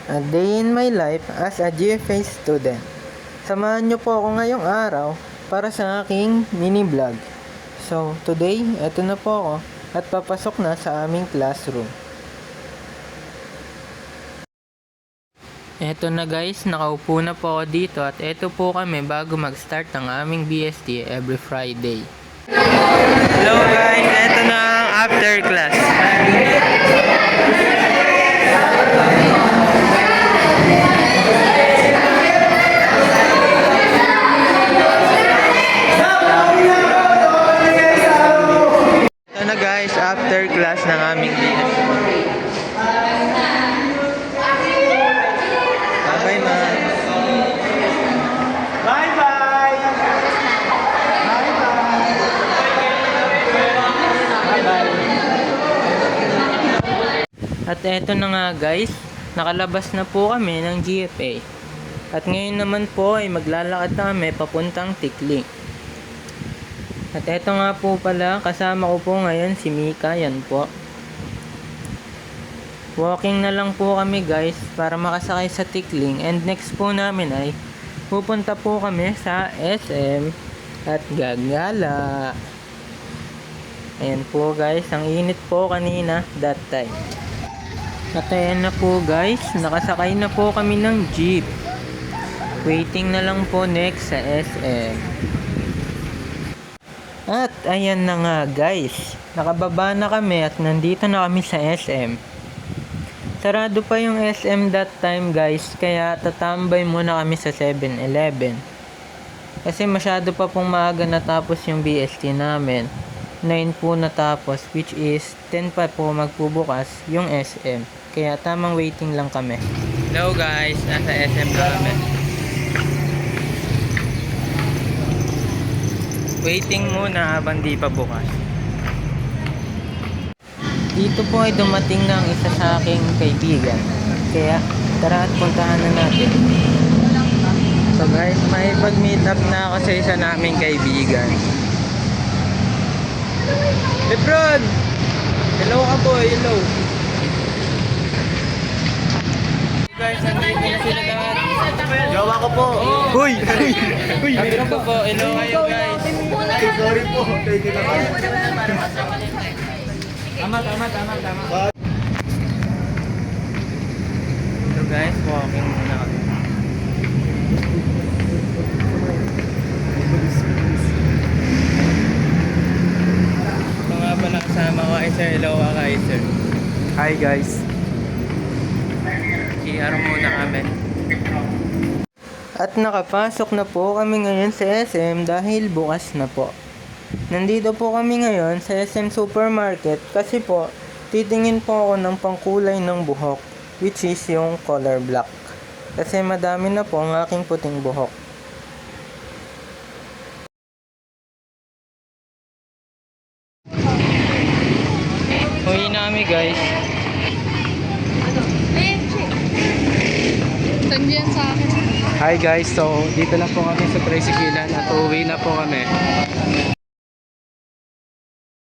A day in my life as a GFA student. Samahan niyo po ako ngayong araw para sa aking mini vlog. So, today, eto na po ako at papasok na sa aming classroom. Eto na guys, nakaupo na po ako dito at eto po kami bago mag-start ng aming BST every Friday. Hello guys, eto na ang after class. Ito na guys, after class ng aming BST. Bye-bye ma. Bye-bye! At eto na nga guys, nakalabas na po kami ng GFA. At ngayon naman po ay maglalakad na kami papuntang Tikling. At eto nga po pala, kasama ko po ngayon si Mika, yan po. Walking na lang po kami guys para makasakay sa Tikling, and next po namin ay pupunta po kami sa SM at gagala. Ayan po guys, ang init po kanina that time. At ayan na po guys, nakasakay na po kami ng jeep. Waiting na lang po next sa SM. At ayan na nga guys, nakababa na kami at nandito na kami sa SM. Sarado pa yung SM that time guys, kaya tatambay muna kami sa 7-Eleven. Kasi masyado pa pong maaga natapos yung BST namin. 9 po natapos, which is 10 pa po magbubukas yung SM. Kaya tamang waiting lang kami. Hello guys, nasa SM na kami. Waiting muna habang di pa bukas. Dito po ay dumating na ang isa sa aking kaibigan. Kaya tara at puntahan na natin. So guys, may pag-meet up na ako sa isa naming kaibigan. Lebron! Hello ka po, hello. Guys, nandito na sila lahat. Jowa ko po! Uy! Uy! Hello po, hello kayo guys. Sorry po! Thank you naman. Tama. So guys, walking muna kami. Ito nga pala kasama ko ay Sir. Hello ka kay Sir. Hi guys! CR muna kami. At nakapasok na po kami ngayon sa SM dahil bukas na po. Nandito po kami ngayon sa SM Supermarket kasi po titingin po ako ng pangkulay ng buhok, which is yung color black. Kasi madami na po ang aking puting buhok. Uwi na kami guys. Tandiyan sa akin. Hi guys! So, dito na po kami sa tricyclean at uuwi na po kami.